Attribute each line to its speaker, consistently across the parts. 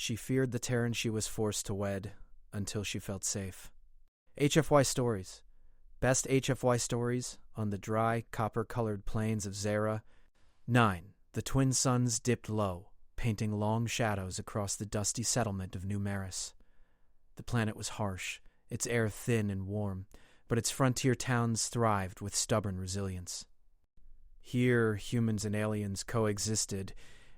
Speaker 1: she feared the Terran she was forced to wed until she felt safe. HFY Stories. Best HFY stories on the dry, copper-colored plains of Zera. 9. The twin suns dipped low, painting long shadows across the dusty settlement of New Maris. The planet was harsh, its air thin and warm, but its frontier towns thrived with stubborn resilience. Here, humans and aliens coexisted,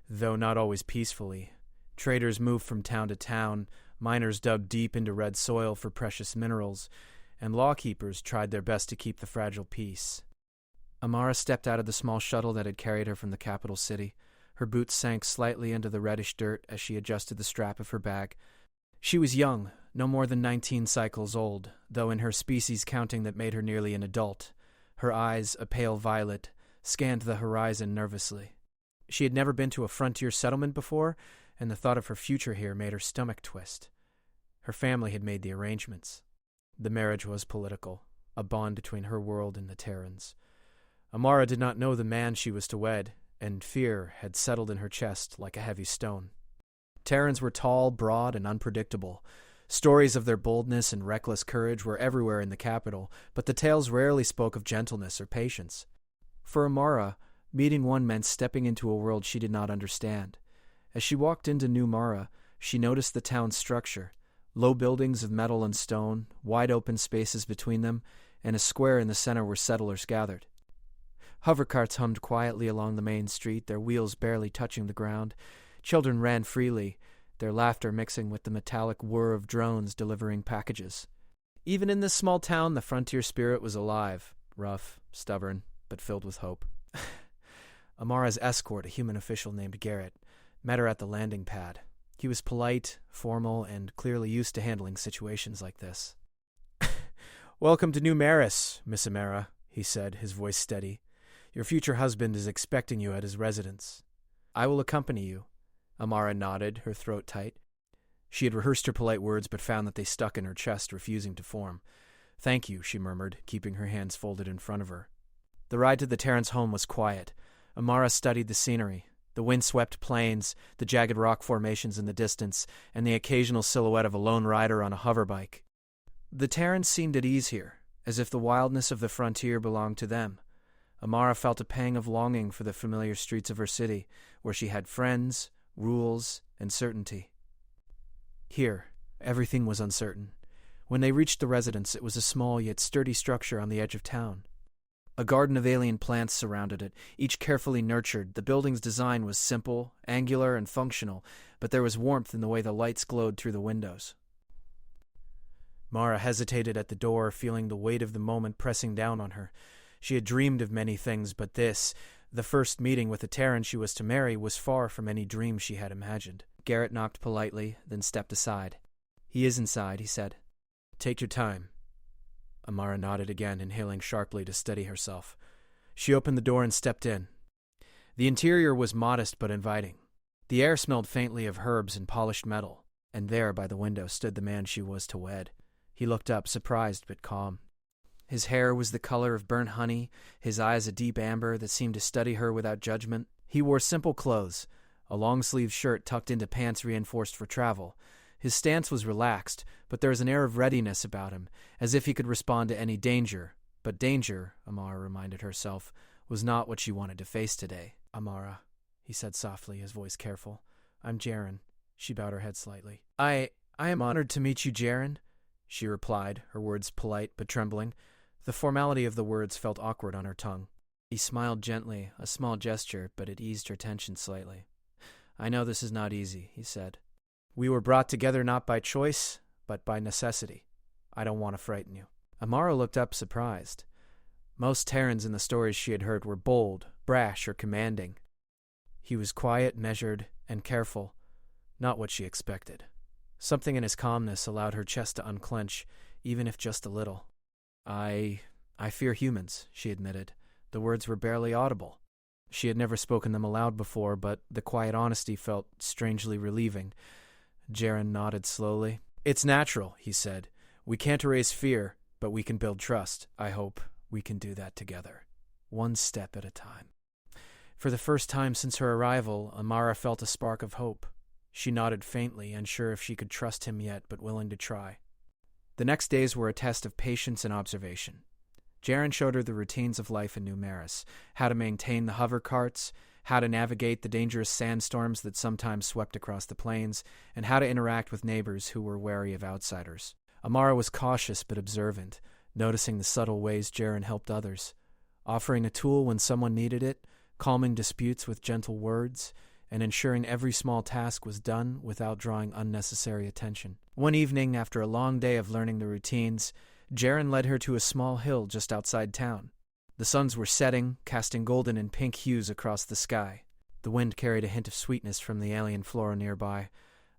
Speaker 1: though not always peacefully. Traders moved from town to town, miners dug deep into red soil for precious minerals, and lawkeepers tried their best to keep the fragile peace. Amara stepped out of the small shuttle that had carried her from the capital city. Her boots sank slightly into the reddish dirt as she adjusted the strap of her bag. She was young, no more than 19 cycles old, though in her species counting that made her nearly an adult. Her eyes, a pale violet, scanned the horizon nervously. She had never been to a frontier settlement before, and the thought of her future here made her stomach twist. Her family had made the arrangements. The marriage was political, a bond between her world and the Terrans. Amara did not know the man she was to wed, and fear had settled in her chest like a heavy stone. Terrans were tall, broad, and unpredictable. Stories of their boldness and reckless courage were everywhere in the capital, but the tales rarely spoke of gentleness or patience. For Amara, meeting one meant stepping into a world she did not understand. As she walked into New Mara, she noticed the town's structure. Low buildings of metal and stone, wide open spaces between them, and a square in the center where settlers gathered. Hovercarts hummed quietly along the main street, their wheels barely touching the ground. Children ran freely, their laughter mixing with the metallic whir of drones delivering packages. Even in this small town, the frontier spirit was alive, rough, stubborn, but filled with hope. Amara's escort, a human official named Garrett, met her at the landing pad. He was polite, formal, and clearly used to handling situations like this. "Welcome to New Maris, Miss Amara," he said, his voice steady. "Your future husband is expecting you at his residence." "I will accompany you." Amara nodded, her throat tight. She had rehearsed her polite words but found that they stuck in her chest, refusing to form. "Thank you," she murmured, keeping her hands folded in front of her. The ride to the Terran's home was quiet. Amara studied the scenery. The wind-swept plains, the jagged rock formations in the distance, and the occasional silhouette of a lone rider on a hoverbike. The Terrans seemed at ease here, as if the wildness of the frontier belonged to them. Amara felt a pang of longing for the familiar streets of her city, where she had friends, rules, and certainty. Here, everything was uncertain. When they reached the residence, it was a small yet sturdy structure on the edge of town. A garden of alien plants surrounded it, each carefully nurtured. The building's design was simple, angular, and functional, but there was warmth in the way the lights glowed through the windows. Mara hesitated at the door, feeling the weight of the moment pressing down on her. She had dreamed of many things, but this, the first meeting with the Terran she was to marry, was far from any dream she had imagined. Garrett knocked politely, then stepped aside. "He is inside," he said. "Take your time." Amara nodded again, inhaling sharply to steady herself. She opened the door and stepped in. The interior was modest but inviting. The air smelled faintly of herbs and polished metal, and there by the window stood the man she was to wed. He looked up, surprised but calm. His hair was the color of burnt honey, his eyes a deep amber that seemed to study her without judgment. He wore simple clothes, a long-sleeved shirt tucked into pants reinforced for travel. His stance was relaxed, but there was an air of readiness about him, as if he could respond to any danger. But danger, Amara reminded herself, was not what she wanted to face today. "Amara," he said softly, his voice careful. "I'm Jaren." She bowed her head slightly. I am honored to meet you, Jaren," she replied, her words polite but trembling. The formality of the words felt awkward on her tongue. He smiled gently, a small gesture, but it eased her tension slightly. "I know this is not easy," he said. "We were brought together not by choice, but by necessity. I don't want to frighten you." Amara looked up surprised. Most Terrans in the stories she had heard were bold, brash, or commanding. He was quiet, measured, and careful, not what she expected. Something in his calmness allowed her chest to unclench, even if just a little. I fear humans," she admitted. The words were barely audible. She had never spoken them aloud before, but the quiet honesty felt strangely relieving. Jaren nodded slowly. "It's natural," he said. "We can't erase fear, but we can build trust. I hope we can do that together, one step at a time." For the first time since her arrival, Amara felt a spark of hope. She nodded faintly, unsure if she could trust him yet, but willing to try. The next days were a test of patience and observation. Jaren showed her the routines of life in New Maris, how to maintain the hover carts, how to navigate the dangerous sandstorms that sometimes swept across the plains, and how to interact with neighbors who were wary of outsiders. Amara was cautious but observant, noticing the subtle ways Jaren helped others, offering a tool when someone needed it, calming disputes with gentle words, and ensuring every small task was done without drawing unnecessary attention. One evening, after a long day of learning the routines, Jaren led her to a small hill just outside town. The suns were setting, casting golden and pink hues across the sky. The wind carried a hint of sweetness from the alien flora nearby.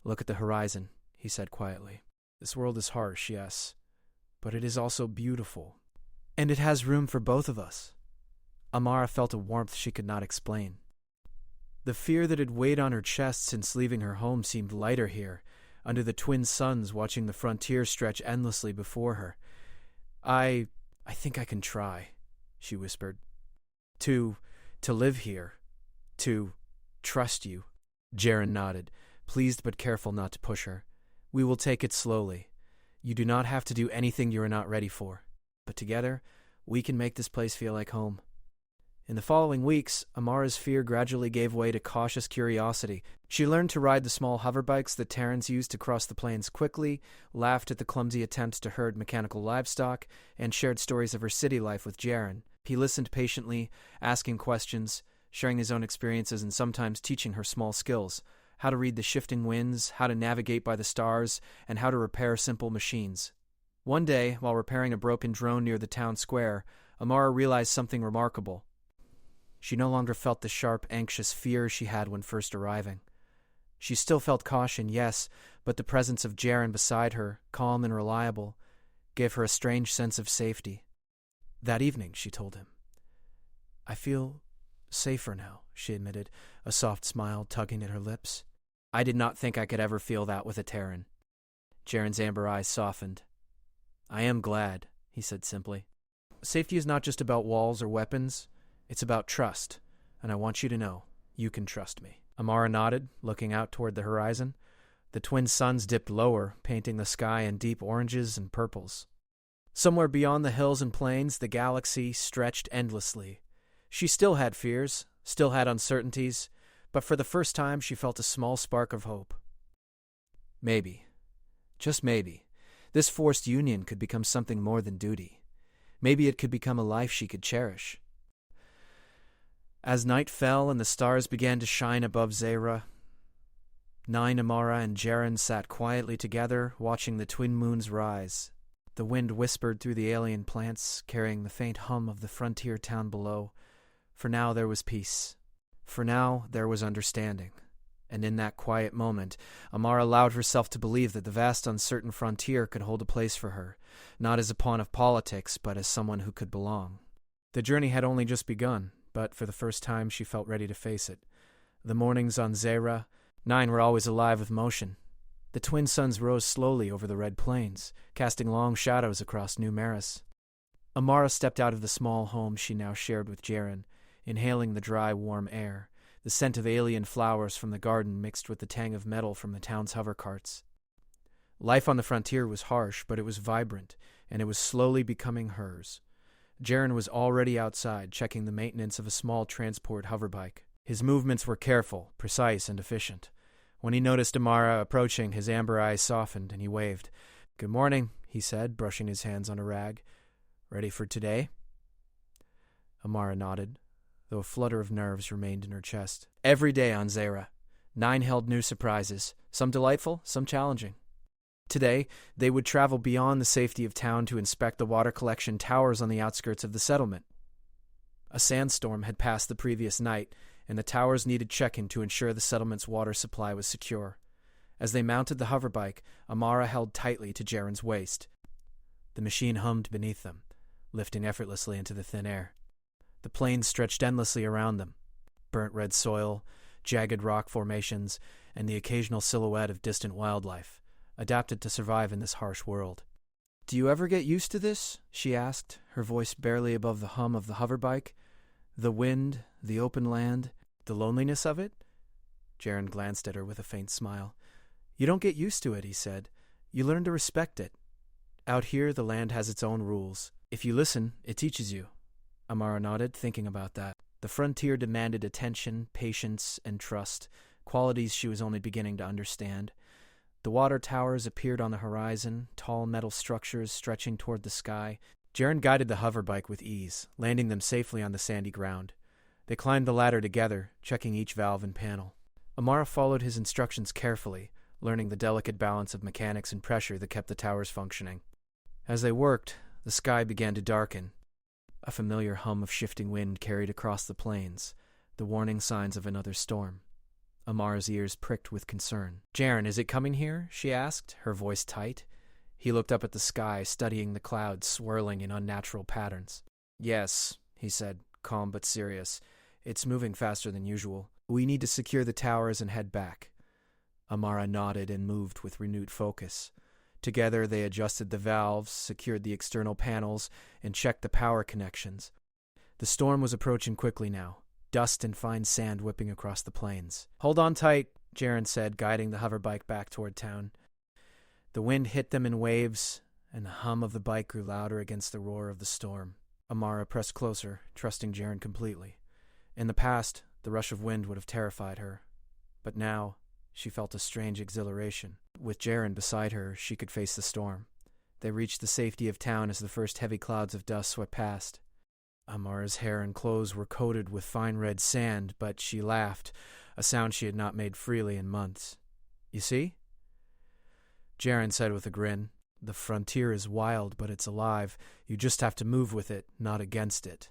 Speaker 1: "Look at the horizon," he said quietly. "This world is harsh, yes, but it is also beautiful. And it has room for both of us." Amara felt a warmth she could not explain. The fear that had weighed on her chest since leaving her home seemed lighter here, under the twin suns watching the frontier stretch endlessly before her. I think I can try," she whispered. To live here. To trust you." Jaren nodded, pleased but careful not to push her. "We will take it slowly. You do not have to do anything you are not ready for. But together, we can make this place feel like home." In the following weeks, Amara's fear gradually gave way to cautious curiosity. She learned to ride the small hoverbikes that Terrans used to cross the plains quickly, laughed at the clumsy attempts to herd mechanical livestock, and shared stories of her city life with Jaren. He listened patiently, asking questions, sharing his own experiences and sometimes teaching her small skills, how to read the shifting winds, how to navigate by the stars, and how to repair simple machines. One day, while repairing a broken drone near the town square, Amara realized something remarkable. She no longer felt the sharp, anxious fear she had when first arriving. She still felt caution, yes, but the presence of Jaren beside her, calm and reliable, gave her a strange sense of safety. That evening, she told him. "I feel safer now," she admitted, a soft smile tugging at her lips. "I did not think I could ever feel that with a Terran." Jaren's amber eyes softened. "I am glad," he said simply. "Safety is not just about walls or weapons. It's about trust, and I want you to know you can trust me." Amara nodded, looking out toward the horizon. The twin suns dipped lower, painting the sky in deep oranges and purples. Somewhere beyond the hills and plains, the galaxy stretched endlessly. She still had fears, still had uncertainties, but for the first time she felt a small spark of hope. Maybe, just maybe, this forced union could become something more than duty. Maybe it could become a life she could cherish. As night fell and the stars began to shine above Zera, Amara and Jaren sat quietly together, watching the twin moons rise. The wind whispered through the alien plants, carrying the faint hum of the frontier town below. For now there was peace. For now there was understanding. And in that quiet moment, Amara allowed herself to believe that the vast uncertain frontier could hold a place for her, not as a pawn of politics, but as someone who could belong. The journey had only just begun, but for the first time she felt ready to face it. The mornings on Zera, 9 were always alive with motion. The twin suns rose slowly over the red plains, casting long shadows across New Maris. Amara stepped out of the small home she now shared with Jaren, inhaling the dry, warm air, the scent of alien flowers from the garden mixed with the tang of metal from the town's hover carts. Life on the frontier was harsh, but it was vibrant, and it was slowly becoming hers. Jaren was already outside, checking the maintenance of a small transport hoverbike. His movements were careful, precise, and efficient. When he noticed Amara approaching, his amber eyes softened, and he waved. "Good morning," he said, brushing his hands on a rag. "Ready for today?" Amara nodded, though a flutter of nerves remained in her chest. Every day on Zera, 9 held new surprises, some delightful, some challenging. Today, they would travel beyond the safety of town to inspect the water collection towers on the outskirts of the settlement. A sandstorm had passed the previous night, and the towers needed checking to ensure the settlement's water supply was secure. As they mounted the hoverbike, Amara held tightly to Jaren's waist. The machine hummed beneath them, lifting effortlessly into the thin air. The plains stretched endlessly around them, burnt red soil, jagged rock formations, and the occasional silhouette of distant wildlife, adapted to survive in this harsh world. "Do you ever get used to this?" she asked, her voice barely above the hum of the hoverbike. "The wind, the open land, the loneliness of it?" Jaren glanced at her with a faint smile. You don't get used to it, he said. You learn to respect it. Out here, the land has its own rules. If you listen, it teaches you. Amara nodded, thinking about that. The frontier demanded attention, patience, and trust, qualities she was only beginning to understand. The water towers appeared on the horizon, tall metal structures stretching toward the sky. Jaren guided the hoverbike with ease, landing them safely on the sandy ground. They climbed the ladder together, checking each valve and panel. Amara followed his instructions carefully, learning the delicate balance of mechanics and pressure that kept the towers functioning. As they worked, the sky began to darken. A familiar hum of shifting wind carried across the plains, the warning signs of another storm. Amara's ears pricked with concern. Jaren, is it coming here? She asked, her voice tight. He looked up at the sky, studying the clouds swirling in unnatural patterns. Yes, he said, calm but serious. It's moving faster than usual. We need to secure the towers and head back. Amara nodded and moved with renewed focus. Together they adjusted the valves, secured the external panels, and checked the power connections. The storm was approaching quickly now, dust and fine sand whipping across the plains. Hold on tight, Jaren said, guiding the hoverbike back toward town. The wind hit them in waves, and the hum of the bike grew louder against the roar of the storm. Amara pressed closer, trusting Jaren completely. In the past, the rush of wind would have terrified her. But now, she felt a strange exhilaration. With Jaren beside her, she could face the storm. They reached the safety of town as the first heavy clouds of dust swept past. Amara's hair and clothes were coated with fine red sand, but she laughed, a sound she had not made freely in months. You see? Jaren said with a grin, the frontier is wild, but it's alive. You just have to move with it, not against it.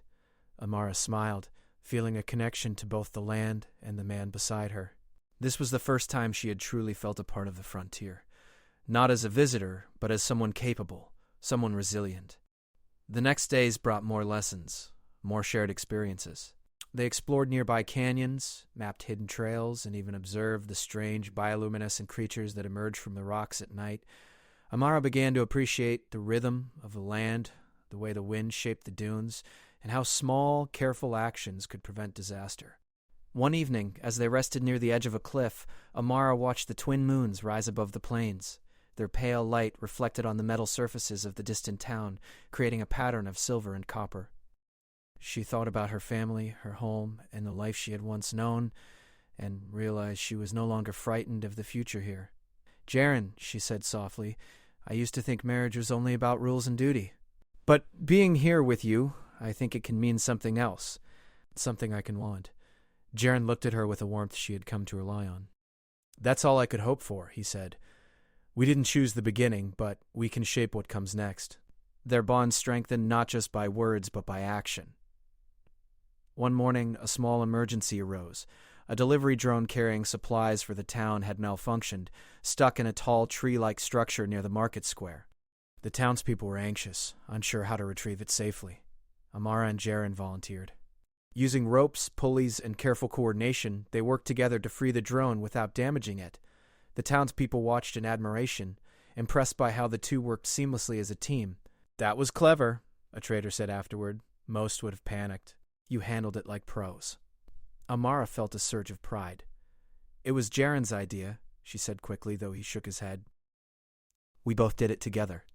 Speaker 1: Amara smiled, feeling a connection to both the land and the man beside her. This was the first time she had truly felt a part of the frontier. Not as a visitor, but as someone capable, someone resilient. The next days brought more lessons, more shared experiences. They explored nearby canyons, mapped hidden trails, and even observed the strange bioluminescent creatures that emerged from the rocks at night. Amara began to appreciate the rhythm of the land, the way the wind shaped the dunes, and how small, careful actions could prevent disaster. One evening, as they rested near the edge of a cliff, Amara watched the twin moons rise above the plains. Their pale light reflected on the metal surfaces of the distant town, creating a pattern of silver and copper. She thought about her family, her home, and the life she had once known, and realized she was no longer frightened of the future here. Jaren, she said softly, I used to think marriage was only about rules and duty. But being here with you, I think it can mean something else, something I can want. Jaren looked at her with a warmth she had come to rely on. That's all I could hope for, he said. We didn't choose the beginning, but we can shape what comes next. Their bond strengthened not just by words, but by action. One morning, a small emergency arose. A delivery drone carrying supplies for the town had malfunctioned, stuck in a tall tree-like structure near the market square. The townspeople were anxious, unsure how to retrieve it safely. Amara and Jaren volunteered. Using ropes, pulleys, and careful coordination, they worked together to free the drone without damaging it. The townspeople watched in admiration, impressed by how the two worked seamlessly as a team. That was clever, a trader said afterward. Most would have panicked. You handled it like pros. Amara felt a surge of pride. It was Jaren's idea, she said quickly, though he shook his head. We both did it together.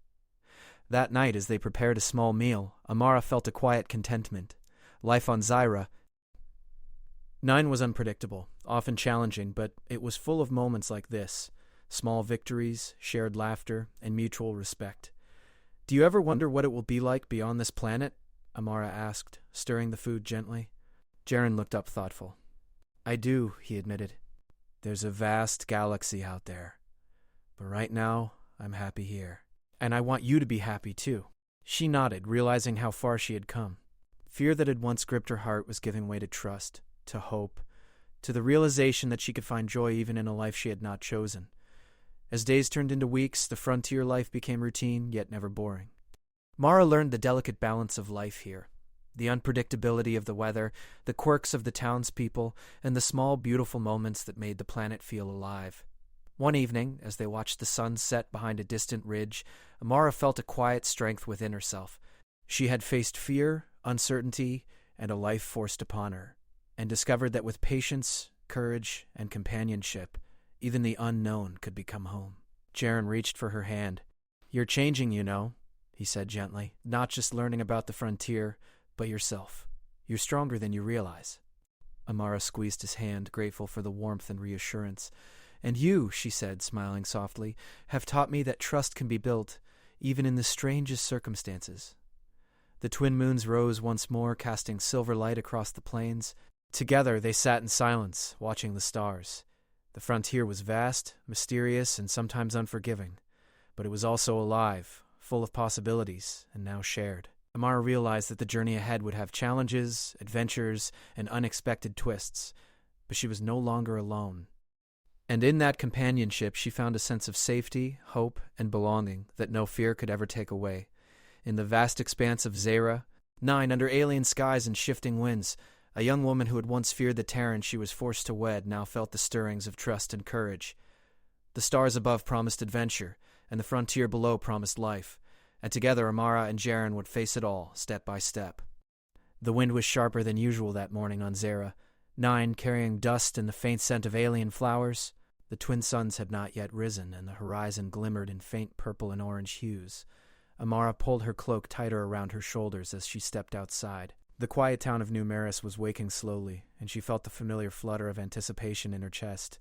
Speaker 1: That night, as they prepared a small meal, Amara felt a quiet contentment. Life on Zyra. 9 was unpredictable, often challenging, but it was full of moments like this. Small victories, shared laughter, and mutual respect. Do you ever wonder what it will be like beyond this planet? Amara asked, stirring the food gently. Jaren looked up thoughtful. I do, he admitted. There's a vast galaxy out there. But right now, I'm happy here. And I want you to be happy too. She nodded, realizing how far she had come. Fear that had once gripped her heart was giving way to trust, to hope, to the realization that she could find joy even in a life she had not chosen. As days turned into weeks, the frontier life became routine, yet never boring. Mara learned the delicate balance of life here, the unpredictability of the weather, the quirks of the townspeople, and the small, beautiful moments that made the planet feel alive. One evening, as they watched the sun set behind a distant ridge, Mara felt a quiet strength within herself. She had faced fear, uncertainty, and a life forced upon her, and discovered that with patience courage, and companionship, even the unknown could become home. Jaren reached for her hand. "You're changing, you know," he said gently. "Not just learning about the frontier, but yourself. You're stronger than you realize." Amara squeezed his hand, grateful for the warmth and reassurance. "And you," she said, smiling softly, "have taught me that trust can be built, even in the strangest circumstances." The twin moons rose once more, casting silver light across the plains. Together they sat in silence, watching the stars. The frontier was vast, mysterious, and sometimes unforgiving, but it was also alive, full of possibilities, and now shared. Amara realized that the journey ahead would have challenges, adventures, and unexpected twists, but she was no longer alone. And in that companionship she found a sense of safety, hope, and belonging that no fear could ever take away. In the vast expanse of Zera, 9 under alien skies and shifting winds, a young woman who had once feared the Terran she was forced to wed now felt the stirrings of trust and courage. The stars above promised adventure, and the frontier below promised life, and together Amara and Jaren would face it all, step by step. The wind was sharper than usual that morning on Zera, 9 carrying dust and the faint scent of alien flowers. The twin suns had not yet risen, and the horizon glimmered in faint purple and orange hues. Amara pulled her cloak tighter around her shoulders as she stepped outside. The quiet town of New Maris was waking slowly, and she felt the familiar flutter of anticipation in her chest.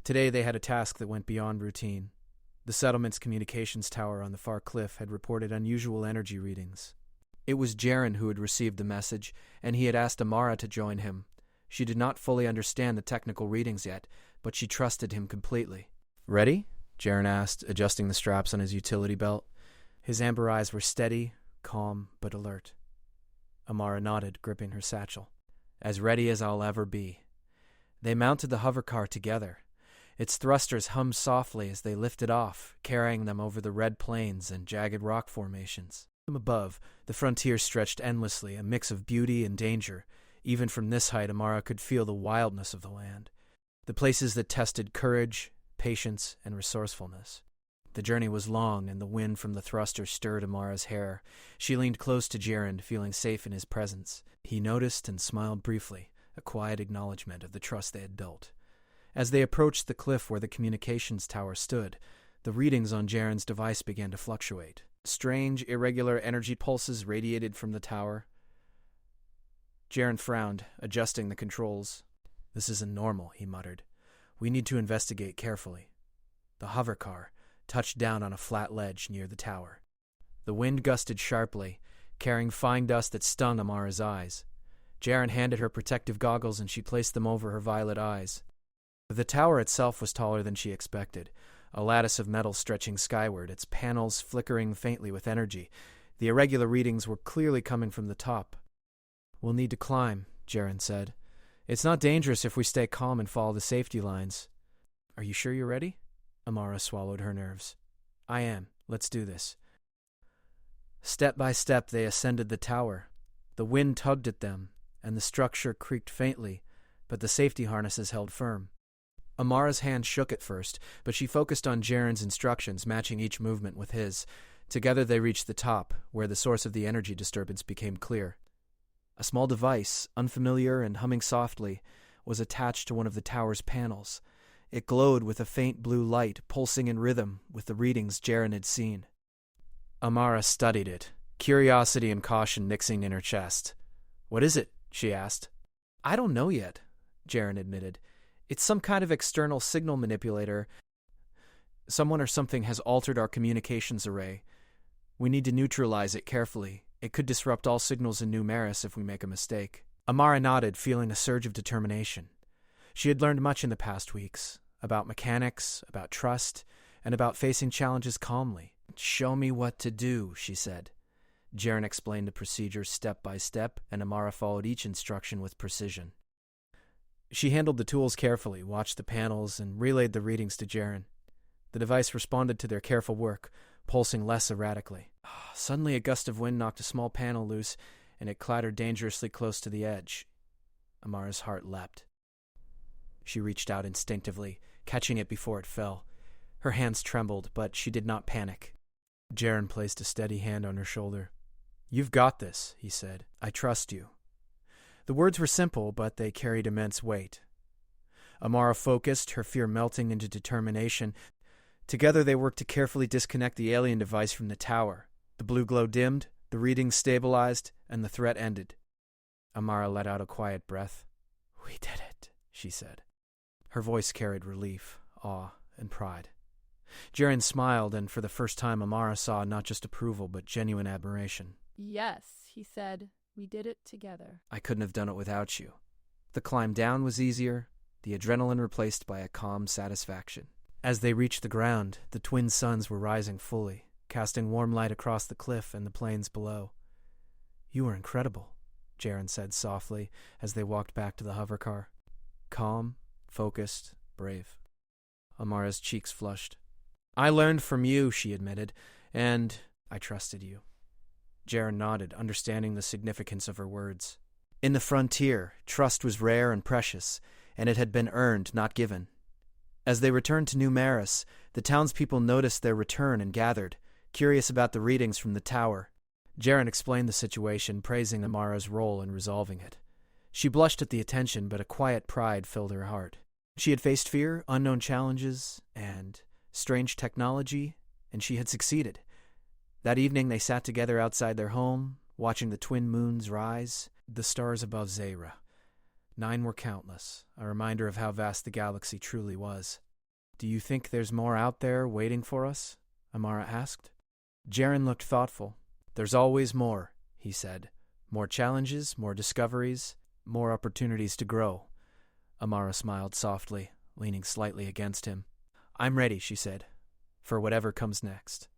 Speaker 1: Today they had a task that went beyond routine. The settlement's communications tower on the far cliff had reported unusual energy readings. It was Jaren who had received the message, and he had asked Amara to join him. She did not fully understand the technical readings yet, but she trusted him completely. "Ready?" Jaren asked, adjusting the straps on his utility belt. His amber eyes were steady, calm, but alert. Amara nodded, gripping her satchel. "As ready as I'll ever be." They mounted the hovercar together. Its thrusters hummed softly as they lifted off, carrying them over the red plains and jagged rock formations. From above, the frontier stretched endlessly, a mix of beauty and danger. Even from this height, Amara could feel the wildness of the land, the places that tested courage, patience, and resourcefulness. The journey was long, and the wind from the thruster stirred Amara's hair. She leaned close to Jaren, feeling safe in his presence. He noticed and smiled briefly, a quiet acknowledgement of the trust they had built. As they approached the cliff where the communications tower stood, the readings on Jaren's device began to fluctuate. Strange, irregular energy pulses radiated from the tower. Jaren frowned, adjusting the controls. "This isn't normal," he muttered. "We need to investigate carefully." The hovercar touched down on a flat ledge near the tower. The wind gusted sharply, carrying fine dust that stung Amara's eyes. Jaren handed her protective goggles and she placed them over her violet eyes. The tower itself was taller than she expected, a lattice of metal stretching skyward, its panels flickering faintly with energy. The irregular readings were clearly coming from the top. "We'll need to climb," Jaren said. "It's not dangerous if we stay calm and follow the safety lines." "Are you sure you're ready?" Amara swallowed her nerves. "I am. Let's do this." Step by step they ascended the tower. The wind tugged at them, and the structure creaked faintly, but the safety harnesses held firm. Amara's hand shook at first, but she focused on Jaren's instructions, matching each movement with his. Together they reached the top, where the source of the energy disturbance became clear. A small device, unfamiliar and humming softly, was attached to one of the tower's panels. It glowed with a faint blue light, pulsing in rhythm with the readings Jaren had seen. Amara studied it, curiosity and caution mixing in her chest. "What is it?" she asked. "I don't know yet," Jaren admitted. "It's some kind of external signal manipulator. Someone or something has altered our communications array. We need to neutralize it carefully. It could disrupt all signals in New Maris if we make a mistake." Amara nodded, feeling a surge of determination. She had learned much in the past weeks, about mechanics, about trust, and about facing challenges calmly. "Show me what to do," she said. Jaren explained the procedure step by step, and Amara followed each instruction with precision. She handled the tools carefully, watched the panels, and relayed the readings to Jaren. The device responded to their careful work, pulsing less erratically. Suddenly a gust of wind knocked a small panel loose, and it clattered dangerously close to the edge. Amara's heart leapt. She reached out instinctively, catching it before it fell. Her hands trembled, but she did not panic. Jaren placed a steady hand on her shoulder. "You've got this," he said. "I trust you." The words were simple, but they carried immense weight. Amara focused, her fear melting into determination. Together they worked to carefully disconnect the alien device from the tower. The blue glow dimmed, the readings stabilized, and the threat ended. Amara let out a quiet breath. "We did it," she said. Her voice carried relief, awe, and pride. Jaren smiled, and for the first time Amara saw not just approval, but genuine admiration.
Speaker 2: "Yes," he said, "we did it together."
Speaker 1: "I couldn't have done it without you." The climb down was easier, the adrenaline replaced by a calm satisfaction. As they reached the ground, the twin suns were rising fully, casting warm light across the cliff and the plains below. "You were incredible," Jaren said softly as they walked back to the hovercar. Calm, focused, brave. Amara's cheeks flushed. "I learned from you," she admitted, "and I trusted you." Jaren nodded, understanding the significance of her words. In the frontier, trust was rare and precious, and it had been earned, not given. As they returned to New Maris, the townspeople noticed their return and gathered, curious about the readings from the tower. Jaren explained the situation, praising Amara's role in resolving it. She blushed at the attention, but a quiet pride filled her heart. She had faced fear, unknown challenges, and strange technology, and she had succeeded. That evening they sat together outside their home, watching the twin moons rise, the stars above Zera. 9 were countless, a reminder of how vast the galaxy truly was. "Do you think there's more out there waiting for us?" Amara asked. Jaren looked thoughtful. "There's always more," he said. "More challenges, more discoveries, more opportunities to grow." Amara smiled softly, leaning slightly against him. "I'm ready," she said, "for whatever comes next."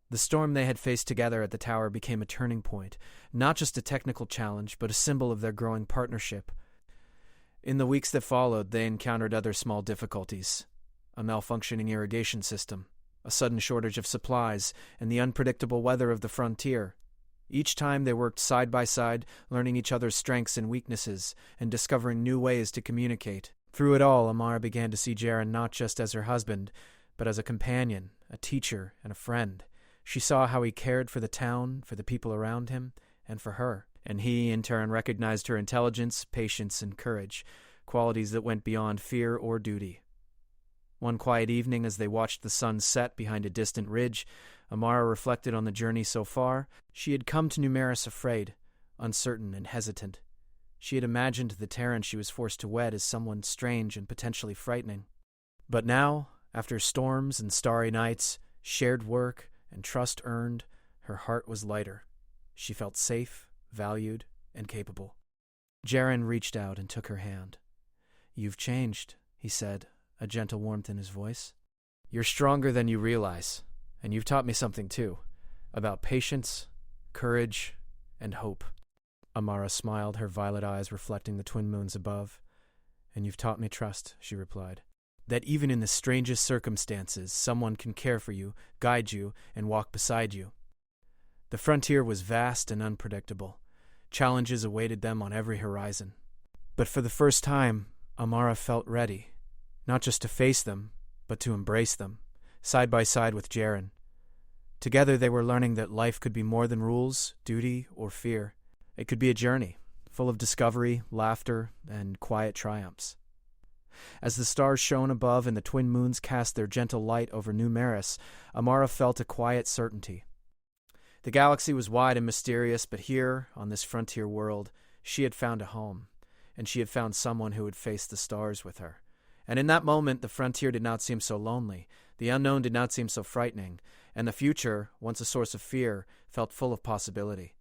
Speaker 1: The storm they had faced together at the tower became a turning point, not just a technical challenge, but a symbol of their growing partnership. In the weeks that followed, they encountered other small difficulties: a malfunctioning irrigation system, a sudden shortage of supplies, and the unpredictable weather of the frontier. Each time they worked side by side, learning each other's strengths and weaknesses, and discovering new ways to communicate. Through it all, Amara began to see Jaren not just as her husband, but as a companion, a teacher, and a friend. She saw how he cared for the town, for the people around him, and for her. And he, in turn, recognized her intelligence, patience, and courage, qualities that went beyond fear or duty. One quiet evening, as they watched the sun set behind a distant ridge, Amara reflected on the journey so far. She had come to New Maris afraid, uncertain, and hesitant. She had imagined the Terran she was forced to wed as someone strange and potentially frightening. But now, after storms and starry nights, shared work, and trust earned, her heart was lighter. She felt safe, valued, and capable. Jaren reached out and took her hand. "You've changed," he said, a gentle warmth in his voice. "You're stronger than you realize, and you've taught me something too, about patience, courage, and hope." Amara smiled, her violet eyes reflecting the twin moons above. "And you've taught me trust," she replied. "That even in the strangest circumstances, someone can care for you, guide you, and walk beside you." The frontier was vast and unpredictable. Challenges awaited them on every horizon. But for the first time, Amara felt ready, not just to face them, but to embrace them, side by side with Jaren. Together they were learning that life could be more than rules, duty, or fear. It could be a journey, full of discovery, laughter, and quiet triumphs. As the stars shone above and the twin moons cast their gentle light over New Maris, Amara felt a quiet certainty. The galaxy was wide and mysterious, but here, on this frontier world, she had found a home, and she had found someone who would face the stars with her. And in that moment, the frontier did not seem so lonely, the unknown did not seem so frightening, and the future, once a source of fear, felt full of possibility.